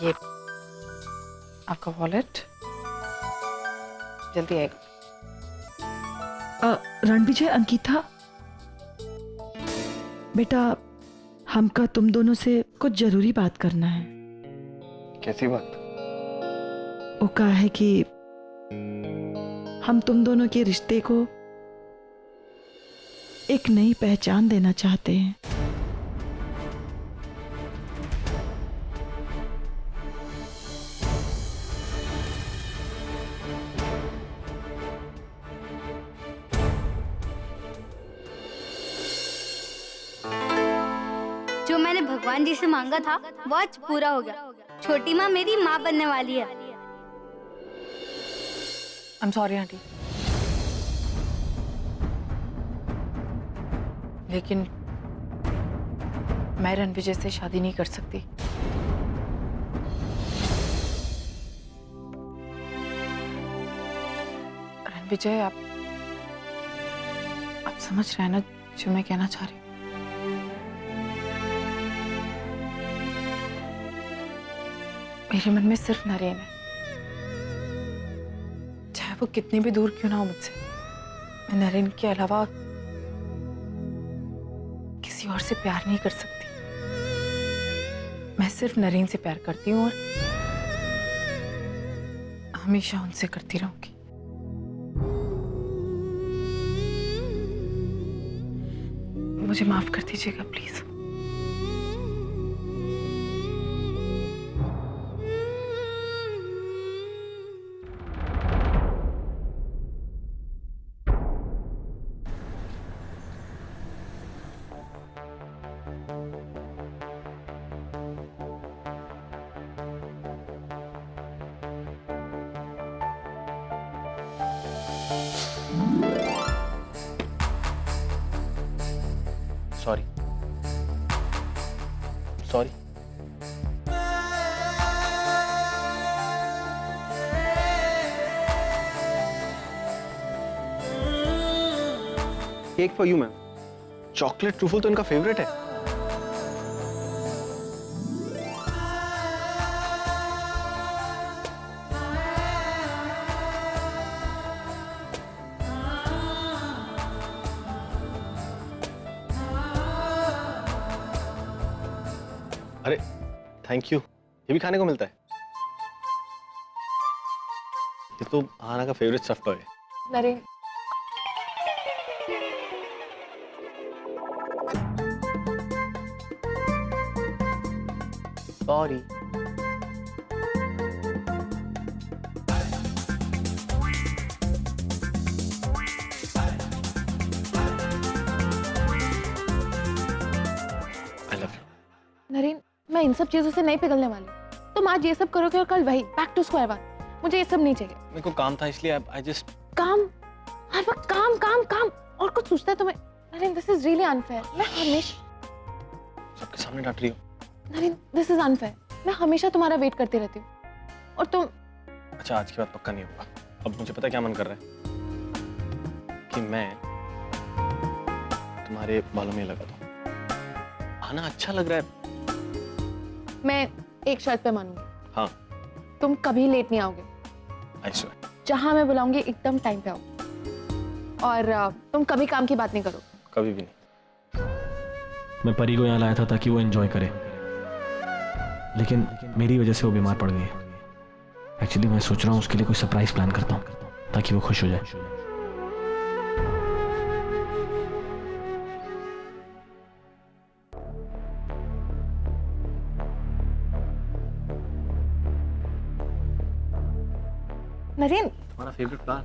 ये आपका वॉलेट जल्दी आएगा। रणविजय, अंकिता, बेटा हमका तुम दोनों से कुछ जरूरी बात करना है। कैसी बात? वो कहा है कि हम तुम दोनों के रिश्ते को एक नई पहचान देना चाहते हैं। जो मैंने भगवान जी से मांगा था वो आज पूरा हो गया। छोटी माँ मेरी माँ बनने वाली है। I'm sorry आंटी, लेकिन मैं रणविजय से शादी नहीं कर सकती। रणविजय, आप समझ रहे हैं ना जो मैं कहना चाह रही हूँ? मेरे मन में सिर्फ नरेन है, चाहे वो कितनी भी दूर क्यों ना हो मुझसे। मैं नरेन के अलावा किसी और से प्यार नहीं कर सकती। मैं सिर्फ नरेन से प्यार करती हूँ और हमेशा उनसे करती रहूंगी। मुझे माफ कर दीजिएगा please. Sorry sorry. Cake for you ma'am. Chocolate truffle तो इनका फेवरेट है। अरे थैंक यू, ये भी खाने को मिलता है। ये तो आना का फेवरेट स्टफ टॉय है। Naren, sorry. I love you. Naren, मैं इन सब चीजों से नहीं पिघलने वाली। तुम आज ये सब करोगे और कल वही बैक टू स्क्वायर वन। मुझे ये सब नहीं चाहिए। मेरे को काम था इसलिए आई जस्ट। काम, हर वक्त काम काम काम, और कुछ सोचता है तुम्हें। Naren, this is really unfair. मैं हमेशा सबके सामने डांट रही हो। Naren, this is unfair. मैं हमेशा तुम्हारा वेट करती रहती हूँ और तुम। अच्छा, आज की बात पक्का नहीं होगा। अब मुझे पता क्या मन कर रहा है कि मैं तुम्हारे बालों में लगा दूं। आना अच्छा लग रहा है। मैं एक शर्त पे मानूंगी। हाँ। तुम कभी लेट नहीं आओगे। I swear. जहां मैं बुलाऊंगी एकदम टाइम पे आओ। और तुम कभी काम की बात नहीं करो। कभी भी नहीं। मैं परी को यहाँ लाया था ताकि वो एंजॉय करे, लेकिन मेरी वजह से वो बीमार पड़ गई है। एक्चुअली मैं सोच रहा हूँ उसके लिए कोई सरप्राइज प्लान करता हूँ ताकि वो खुश हो जाए। नरेन, तुम्हारा फेवरेट प्लान।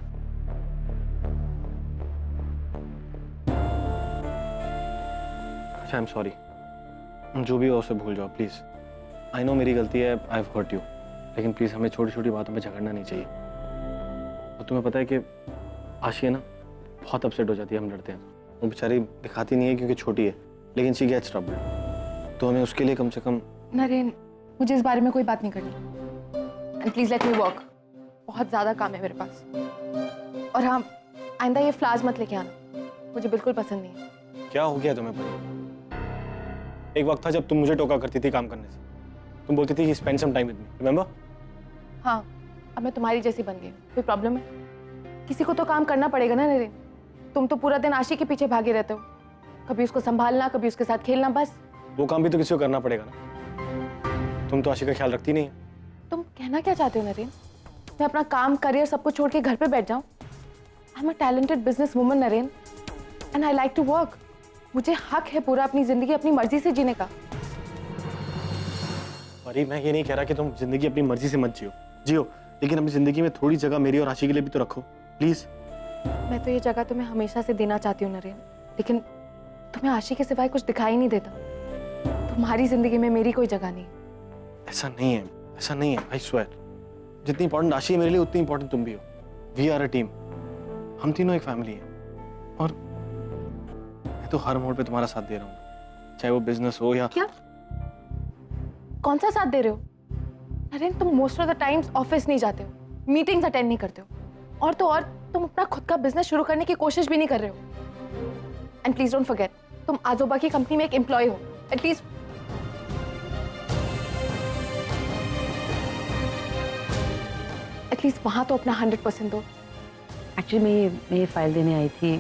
अच्छा, आई एम सॉरी। जो भी हो उसे भूल जाओ प्लीज। आई नो मेरी गलती है, आई हैव हर्ट यू, लेकिन प्लीज हमें छोटी छोटी बातों पे झगड़ना नहीं चाहिए। और तुम्हें पता है कि आशिया ना बहुत अपसेट हो जाती है हम लड़ते हैं। वो बेचारी दिखाती नहीं है क्योंकि छोटी है, लेकिन शी गेट्स ट्रबल्ड। तो हमें उसके लिए कम से कम। नरेन, मुझे इस बारे में कोई बात नहीं करनी। And please let me work. बहुत ज्यादा काम है मेरे पास। और हाँ, आइंदा ये फ्लावर्स मत लेके आना, मुझे बिल्कुल पसंद नहीं है। क्या हो गया तुम्हें परी? एक वक्त था जब तुम मुझे टोका करती थी काम करने से, तुम बोलती थी spend some time with me, remember? हाँ, अब मैं तुम्हारी जैसी बन गई, कोई प्रॉब्लम है? किसी को तो काम करना पड़ेगा ना नरेन। तुम तो पूरा दिन आशी के पीछे भागे रहते हो, कभी उसको संभालना, कभी उसके साथ खेलना, बस। वो काम भी तो किसी को करना पड़ेगा ना। तुम तो आशी का ख्याल रखती नहीं है। तुम कहना क्या चाहते हो नरेन? मैं अपना काम, करियर सब कुछ छोड़ के घर पे बैठ जाऊं? I am a talented business woman Naren, and I like to work. मुझे हक है पूरा अपनी जिंदगी अपनी मर्जी से जीने का। अरे मैं ये नहीं कह रहा कि तुम जिंदगी अपनी मर्जी से मत जियो, लेकिन अपनी जिंदगी में थोड़ी जगह मेरी और आशी के लिए भी तो रखो, प्लीज। मैं तो ये जगह तुम्हें हमेशा से देना चाहती हूँ नरेन, लेकिन तुम्हें आशी के सिवाय कुछ दिखाई नहीं देता। तुम्हारी जिंदगी में मेरी कोई जगह नहीं। ऐसा नहीं है, ऐसा नहीं है, आई स्वेयर। जितनी इंपॉर्टेंट आशी है मेरे लिए, उतनी इंपॉर्टेंट तुम भी हो। वी आर अ टीम, हम तीनों एक फैमिली है। और मैं तो हर मोड़ पे तुम्हारा साथ दे रहा हूँ, चाहे वो बिजनेस हो या क्या? कौन सा साथ दे रहे हो नरेन? तुम most of the times office नहीं जाते हो, मीटिंग्स अटेंड नहीं करते हो, और तो और तुम अपना खुद का बिजनेस शुरू करने की कोशिश भी नहीं कर रहे हो। एंड प्लीज डोंट फॉरगेट, तुम आजोबा की कंपनी में एक एम्प्लॉय हो। एटलीस्ट वहां तो अपना 100% दो। एक्चुअली मैं ये फाइल देने आई थी।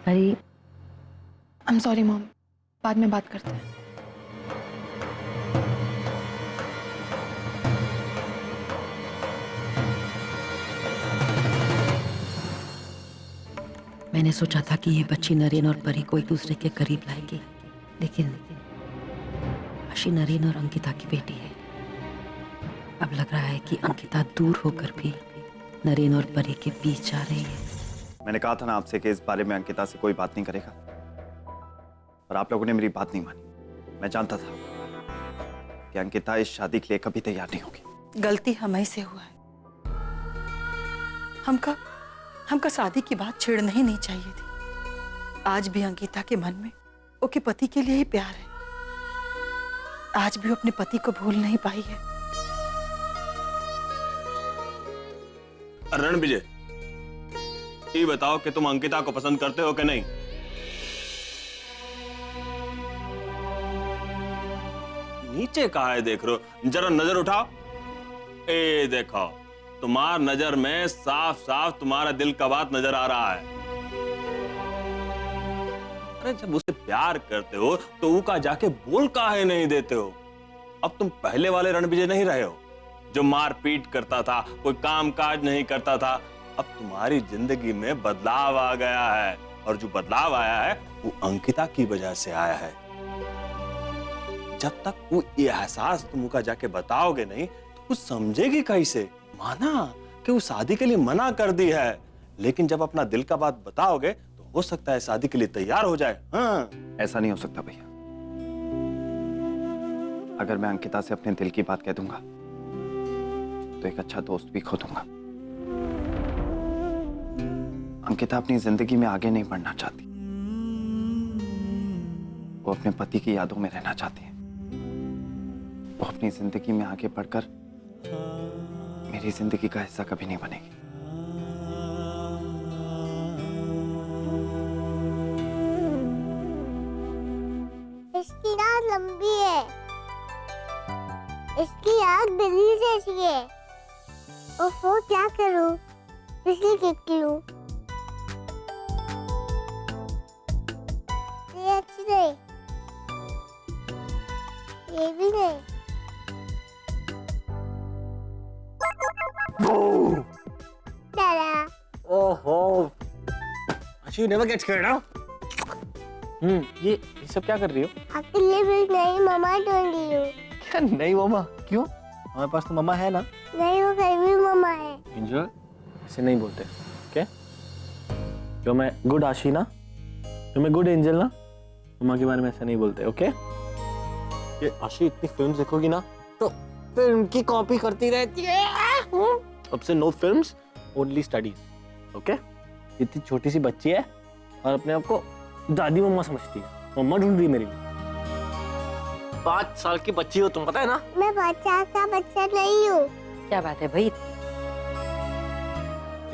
अरे आई एम सॉरी मॉम, बाद में बात करते हैं। मैंने सोचा था कि ये बच्ची नरेन और परी को एक दूसरे के करीब लाएगी, लेकिन आशी नरेन और अंकिता की बेटी है। अब लग रहा है कि अंकिता दूर होकर भी नरेन और परी के बीच जा रही है। मैंने कहा था ना आपसे कि इस बारे में अंकिता से कोई बात नहीं करेगा, और आप लोगों ने मेरी बात नहीं मानी। मैं जानता था कि अंकिता इस शादी के लिए कभी तैयार नहीं होगी। गलती हमें से हुआ है। हमका शादी की बात छेड़ना ही नहीं चाहिए थी। आज भी अंकिता के मन में उसके पति के लिए ही प्यार है। आज भी वो अपने पति को भूल नहीं पाई है। रण विजय, ये बताओ कि तुम अंकिता को पसंद करते हो कि नहीं? नीचे कहाँ है देख रहे हो? जरा नजर उठाओ। ए देखो, तुम्हार नजर में साफ साफ तुम्हारा दिल का बात नजर आ रहा है। अरे जब उसे प्यार करते हो तो उसका जाके बोल काहे नहीं देते हो? अब तुम पहले वाले रणविजय नहीं रहे हो जो मार पीट करता था, कोई काम काज नहीं करता था। अब तुम्हारी जिंदगी में बदलाव आ गया है, और जो बदलाव आया है वो अंकिता की वजह से आया है। जब तक वो ये एहसास तुम का जाके बताओगे नहीं तो वो समझेगी कैसे? माना कि वो शादी के लिए मना कर दी है, लेकिन जब अपना दिल का बात बताओगे तो हो सकता है शादी के लिए तैयार हो जाए। हाँ। ऐसा नहीं हो सकता भैया। अगर मैं अंकिता से अपने दिल की बात कह दूंगा तो एक अच्छा दोस्त भी खो दूंगा। अंकिता अपनी जिंदगी में आगे नहीं बढ़ना चाहती, वो अपने पति की यादों में रहना चाहती है। वो अपनी जिंदगी में आगे बढ़कर मेरी जिंदगी का हिस्सा कभी नहीं बनेगी। इसकी आँख लंबी है, इसकी आँख बिल्ली जैसी है। ओहो, क्या करूं? बिजली कितनी लूं? ये अच्छी नहीं, ये भी नहीं। दादा, ओहो, आशी, you never get scared, huh? ये सब क्या कर रही हो? आपके लिए भी नहीं, मम्मा ढूंढी हूँ। क्या नहीं मम्मा? क्यों? हमारे पास तो मम्मा है ना। नहीं, वो घर में मम्मा है। एंजल, ऐसे नहीं बोलते, क्या? क्यों मैं गुड आशी ना? क्यों मैं गुड एंजल ना? मम्मा के बारे में ऐसा नहीं बोलते, ओके? ये आशी इतनी फिल्म्स देखोगी ना तो फिल्म की कॉपी करती रहती है। अब से no films, only studies, okay? इतनी छोटी सी बच्ची है और अपने आप को दादी मम्मा समझती है। मम्मा ढूंढ रही है मेरी। 5 साल की बच्ची हो तुम, पता है ना? मैं 5 साल का बच्चा नहीं हूँ। क्या बात है भाई?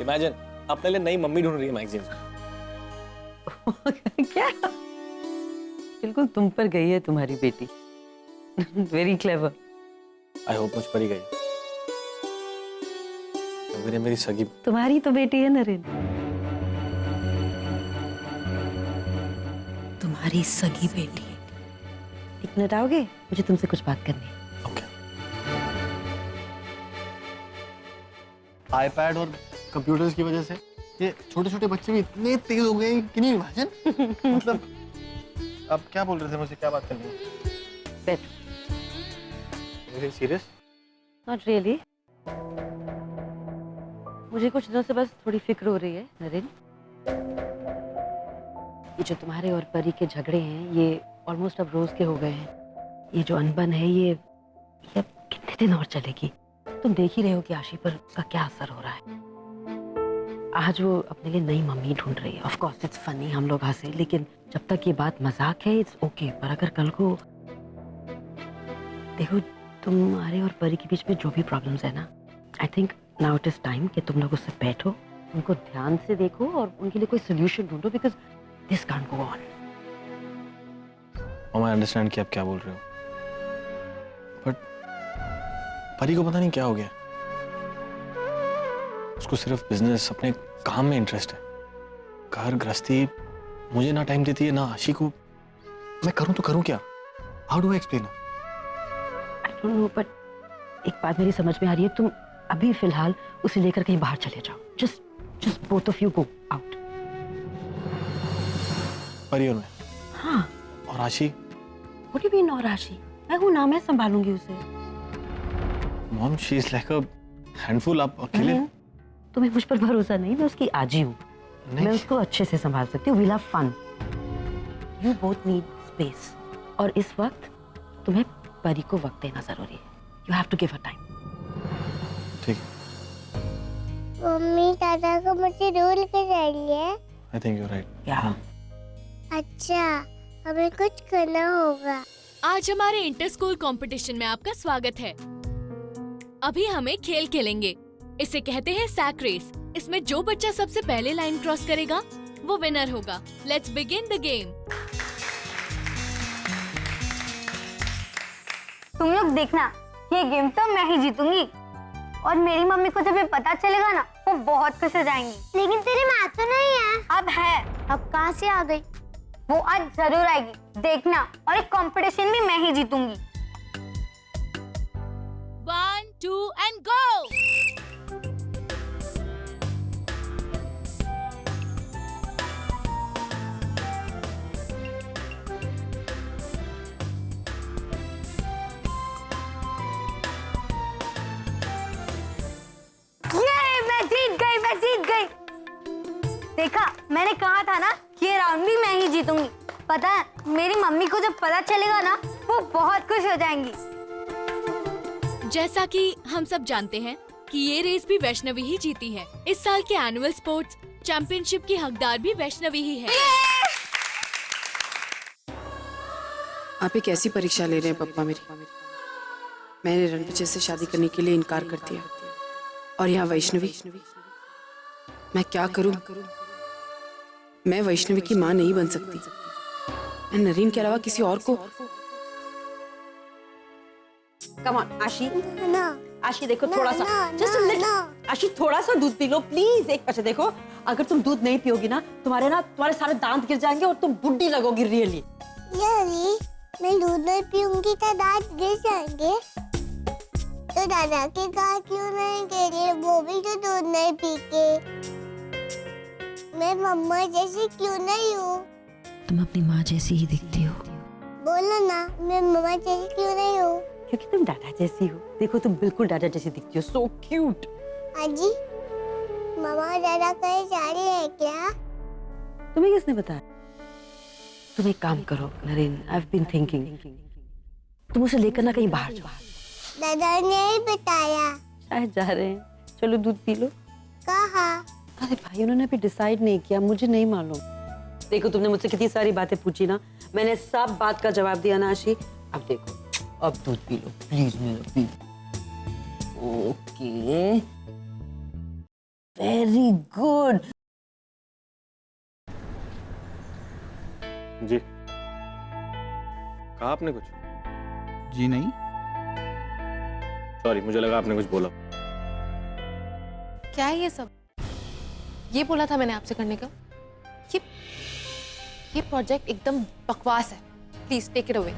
इमेजिन, अपने लिए नई मम्मी ढूंढ रही है मैगजीन में। क्या? बिल्कुल तुम पर गई है तुम्हारी बेटी। Very clever. आई होप मुझ पर ही गई। तो मेरी सगी तुम्हारी तो बेटी है नरेन, तुम्हारी सगी बेटी। एक मिनट आओगे, मुझे तुमसे कुछ बात करनी है। ओके। आईपैड और कंप्यूटर्स की वजह से ये छोटे छोटे बच्चे भी इतने तेज हो गए कि नहीं इमेजिन। मतलब आप क्या बोल रहे थे, मुझे क्या बात करनी है? बैठ। सीरियस? Not really. मुझे कुछ दिनों से बस थोड़ी फिक्र हो रही है नरेन। ये जो तुम्हारे और परी के झगड़े हैं ये ऑलमोस्ट अब रोज के हो गए हैं। ये जो अनबन है ये अब कितने दिन और चलेगी? तुम देख ही रहे हो कि आशी पर का क्या असर हो रहा है। आज वो अपने लिए नई मम्मी ढूंढ रही है। ऑफ कोर्स इट्स फनी, हम लोग हंसे, लेकिन जब तक ये बात मजाक है इट्स ओके। पर अगर कल को देखो तुम्हारे और परी के बीच में जो भी प्रॉब्लम्स है ना, I think now it is time कि तुम लोग उससे बैठो, उनको ध्यान से देखो और उनके लिए कोई सोल्यूशन ढूंढो, because this can't go on. मैं अंडरस्टैंड कि आप क्या बोल रहे हो, बट परी को पता नहीं क्या हो गया। उसको सिर्फ बिजनेस, अपने काम में इंटरेस्ट है। घर गृहस्थी मुझे ना टाइम देती है ना आशी को। मैं करूं तो करूं क्या? How do I explain? I don't know, but एक बात मेरी समझ में आ रही है, तुम अभी फिलहाल उसे लेकर कहीं बाहर चले जाओ। Just both of you go out. परी और मैं? हाँ। और आशी? व्हाट डू यू मीन और आशी? मैं हूं ना, मैं संभालूंगी उसे। Mom she is like a handful. आप अकेले? तुम्हें मुझ पर भरोसा नहीं? मैं उसकी आजी हूँ, मैं उसको अच्छे से संभाल सकती हूँ। We'll have fun. You both need space, और इस वक्त तुम्हें परी को वक्त देना जरूरी है। You have to give her time. ठीक। मम्मी दादा को मुझे रूल कर रही है। I think you are right. क्या? अच्छा, हमें कुछ करना होगा। आज हमारे इंटर स्कूल कंपटीशन में आपका स्वागत है। अभी हमें खेल खेलेंगे, इसे कहते हैं सैक रेस। इसमें जो बच्चा सबसे पहले लाइन क्रॉस करेगा वो विनर होगा। Let's begin the game. तुम लोग देखना, ये गेम तो मैं ही जीतूंगी, और मेरी मम्मी को जब ये पता चलेगा ना वो बहुत खुश हो जाएंगी। लेकिन तेरी माँ तो नहीं है। अब है। अब कहाँ से आ गई? वो आज जरूर आएगी, देखना। और एक कंपटीशन भी मैं ही जीतूंगी। 1, 2 and go! मैं जीत गई। देखा, मैंने कहा था ना ये राउंड भी मैं ही जीतूंगी। पता है, मेरी मम्मी को जब पता चलेगा ना वो बहुत खुश हो जाएंगी। जैसा कि हम सब जानते हैं कि ये रेस भी वैष्णवी ही जीती है। इस साल के एनुअल स्पोर्ट्स चैंपियनशिप की हकदार भी वैष्णवी ही है। आप एक ऐसी परीक्षा ले रहे हैं पप्पा मेरी। मैंने रणविजय से शादी करने के लिए इनकार कर दिया, और यहाँ वैष्णवी। मैं क्या करूं? मैं वैष्णवी की माँ नहीं बन सकती। मैं नरीन के अलावा किसी और को। कम ऑन आशी। ना। आशी देखो, थोड़ा सा, जस्ट लिटिल। आशी थोड़ा सा दूध पी लो प्लीज। एक अच्छा देखो, अगर तुम दूध नहीं पियोगी ना तुम्हारे सारे दांत गिर जाएंगे और तुम बुढ़ी लगोगी। रियली मैं दूध नहीं पीऊंगी तो दांत गिर जाएंगे। तो दादा के कहा क्यों नहीं कह रही? वो भी तो दूध नहीं पीते। मैं मम्मा जैसी क्यों नहीं हूँ? तुम अपनी माँ जैसी ही दिखती हो। बोलो ना, मैं मम्मा जैसी क्यों नहीं हूँ? क्योंकि तुम दादा जैसी हो। देखो तुम बिल्कुल दादा जैसी दिखती हो। So cute. आजी, मम्मा और दादा कहीं जा रही है क्या? तुम्हें किसने बताया? तुम एक काम करो Naren, I have been thinking, तुम उसे लेकर ना कहीं बाहर जाओ। दादा ने ही बताया। शायद जा रहे हैं। चलो दूध पी लो। कहा? अरे भाई, उन्होंने अभी डिसाइड नहीं किया, मुझे नहीं मालूम। देखो तुमने मुझसे कितनी सारी बातें पूछी ना, मैंने सब बात का जवाब दिया ना आशी। अब देखो, अब दूध पी लो प्लीज मेरा, प्लीज। Okay, very good. जी कहा आपने कुछ? जी नहीं। सॉरी, मुझे लगा आपने कुछ बोला। क्या है ये सब? ये बोला था मैंने आपसे करने का। ये प्रोजेक्ट एकदम बकवास है। Please take it away.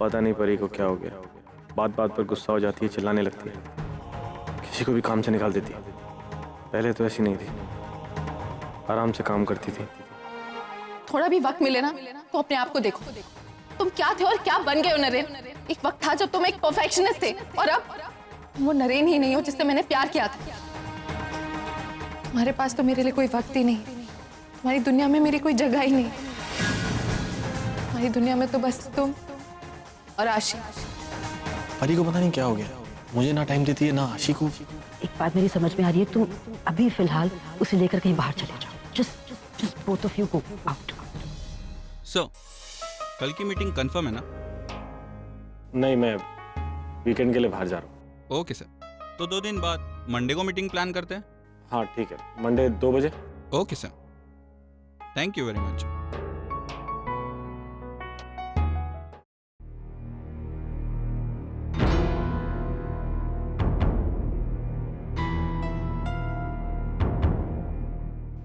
पता नहीं परी को क्या हो गया, बात बात पर गुस्सा हो जाती है, चिल्लाने लगती है, किसी को भी काम से निकाल देती है। पहले तो ऐसी नहीं थी, आराम से काम करती थी। थोड़ा भी वक्त मिले ना तो अपने आप को देखो। तुम क्या थे और क्या बन गए हो नरेन। एक वक्त था जब तुम एक परफेक्शनिस्ट थे और अब तुम वो नरेन ही नहीं हो जिससे मैंने प्यार किया था। तुम्हारे पास तो मेरे लिए कोई वक्त ही नहीं, तुम्हारी दुनिया में मेरी कोई जगह ही नहीं। तुम्हारी दुनिया में तो बस तुम और आशी। परी को पता नहीं क्या हो गया, मुझे ना टाइम देती है ना आशी को। एक बात मेरी समझ में आ रही है, तुम अभी फिलहाल उसे लेकर कहीं बाहर चले जाओ। Just both of you go out. So कल की मीटिंग कंफर्म है ना? नहीं, मैं वीकेंड के लिए बाहर जा रहा हूँ। ओके सर, तो 2 दिन बाद मंडे को मीटिंग प्लान करते हैं। हाँ ठीक है, मंडे 2 बजे। Okay sir, thank you very much.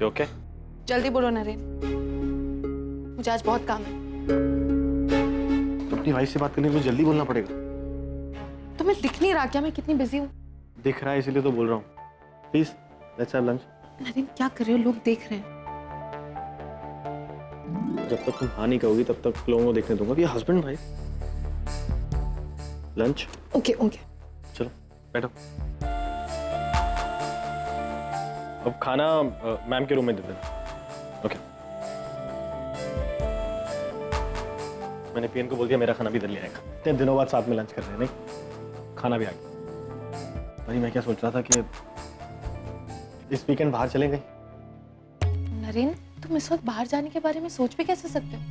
Okay? जल्दी बोलो नरेन, मुझे आज बहुत काम है। तो अपनी वाइफ से बात करने के लिए जल्दी बोलना पड़ेगा। तुम्हें दिख नहीं रहा क्या मैं कितनी बिजी हूँ? दिख रहा है इसलिए तो बोल रहा हूँ। Please let's have lunch. Naren क्या कर रहे हो, लोग देख रहे हैं। जब तक तुम हाँ नहीं कहोगी तब तक लोगों को देखने दूंगा कि husband wife. Lunch? Okay okay. चलो बैठो। अब खाना मैम के रूम में दे देना। ओके। मैंने पीएन को बोल दिया मेरा खाना भी इधर ले आएगा। इतने दिनों बाद साथ में लंच कर रहे हैं, नहीं खाना भी आ गया। भाई मैं क्या सोच रहा था कि इस वीकेंड बाहर चलेंगे। नरेन तुम इस वक्त बाहर जाने के बारे में सोच भी कैसे सकते हो?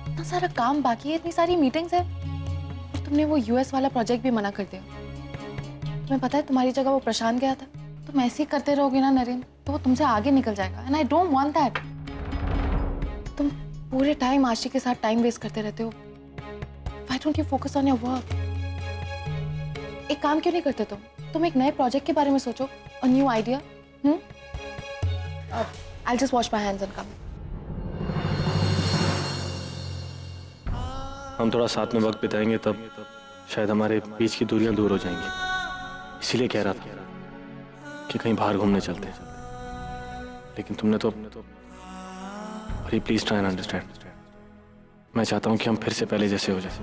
इतना सारा काम बाकी है, इतनी सारी मीटिंग्स है और तुमने वो यूएस वाला प्रोजेक्ट भी मना कर दिया। तुम्हें पता है तुम्हारी जगह वो प्रशांत गया था। तुम ऐसे ही करते रहोगे ना नरेन तो वो तुमसे आगे निकल जाएगा and I don't want that. तुम पूरे टाइम आशी के साथ टाइम वेस्ट करते रहते हो। Why don't you focus on your work? एक काम क्यों नहीं करते तुम एक नए प्रोजेक्ट के बारे में सोचो, a new idea. I'll just wash my hands and come. हम थोड़ा साथ में वक्त बिताएंगे तब शायद हमारे बीच की दूरियां दूर हो जाएंगी। इसीलिए कह रहा था कि कहीं बाहर घूमने चलते हैं। लेकिन तुमने तो अरे प्लीज ट्राई एंड अंडरस्टैंड। मैं चाहता हूं कि हम फिर से पहले जैसे हो जाए,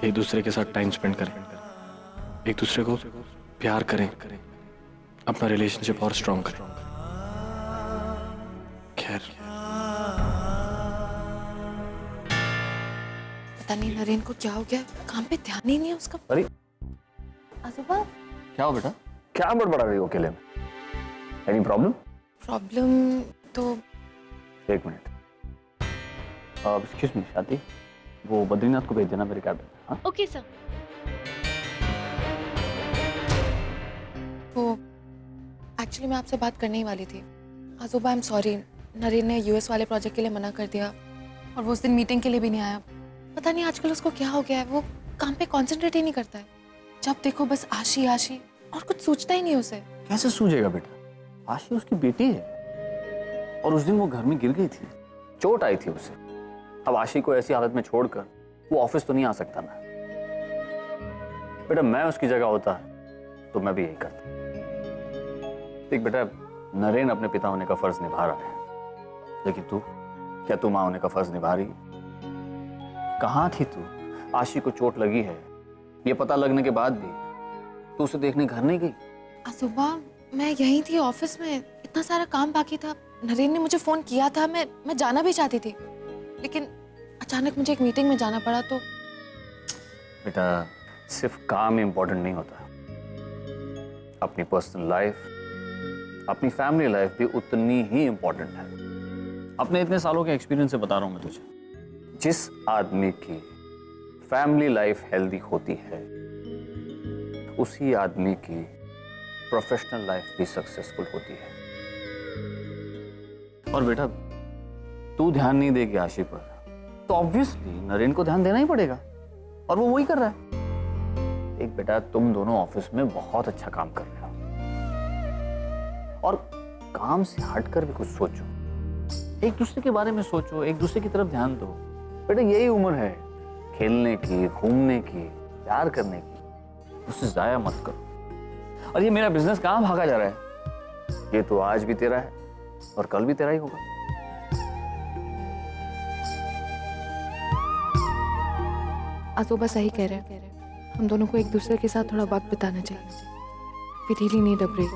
एक दूसरे के साथ टाइम स्पेंड करें, एक दूसरे को प्यार करें, अपना रिलेशनशिप और स्ट्रॉन्ग करें। खैर पता नहीं नरेन को क्या हो गया, काम पे ध्यान ही नहीं है उसका। अरे आजूबा क्या हो बेटा, क्या बड़बड़ा रही हो अकेले में? Any problem? प्रॉब्लम तो 1 मिनट। एक्सक्यूज मी शादी, वो बद्रीनाथ को भेज देना मेरे कैब में। हाँ ओके सर। वो एक्चुअली मैं आपसे बात करने ही वाली थी। आजूबा आई एम सॉरी, नरेन ने यूएस वाले प्रोजेक्ट के लिए मना कर दिया और वो उस दिन मीटिंग के लिए भी नहीं आया। पता नहीं आजकल उसको क्या हो गया है, वो काम पे कंसंट्रेट ही नहीं करता है। जब देखो बस आशी आशी और कुछ सोचता ही नहीं उसे। कैसे सूझेगा बेटा, आशी उसकी बेटी है और उस दिन वो घर में गिर गई थी, चोट आई थी उसे। अब आशी को ऐसी हालत में छोड़कर वो ऑफिस तो नहीं आ सकता ना। बेटा मैं उसकी जगह होता तो मैं भी यही करता। देख बेटा, नरेन अपने पिता होने का फर्ज निभा रहा है, लेकिन तू, क्या तू माँ होने का फर्ज निभा रही? कहाँ थी तू? आशी को चोट लगी है ये पता लगने के बाद भी तू उसे देखने घर नहीं गई? सुबह मैं यहीं थी ऑफिस में, इतना सारा काम बाकी था। नरेन ने मुझे फोन किया था, मैं जाना भी चाहती थी, लेकिन अचानक मुझे एक मीटिंग में जाना पड़ा। तो बेटा सिर्फ काम इम्पोर्टेंट नहीं होता, अपनी पर्सनल लाइफ, अपनी फैमिली लाइफ भी उतनी ही इम्पोर्टेंट है। अपने इतने सालों के एक्सपीरियंस से बता रहा हूं मैं तुझे, जिस आदमी की फैमिली लाइफ हेल्दी होती है उसी आदमी की प्रोफेशनल लाइफ भी सक्सेसफुल होती है। और बेटा तू ध्यान नहीं देगी आशी पर तो ऑब्वियसली नरेन को ध्यान देना ही पड़ेगा, और वो वही कर रहा है। एक बेटा तुम दोनों ऑफिस में बहुत अच्छा काम कर रहे हो, और काम से हटकर भी कुछ सोचो, एक दूसरे के बारे में सोचो, एक दूसरे की तरफ ध्यान दो। बेटा यही उम्र है खेलने की, घूमने की, प्यार करने की, उससे जाया मत करो। और ये मेरा बिजनेस कहाँ भागा जा रहा है? ये तो आज भी तेरा है और कल भी तेरा ही होगा। आजोबा सही कह रहे हैं, हम दोनों को एक दूसरे के साथ थोड़ा वक्त बिताना चाहिए। We really need a break.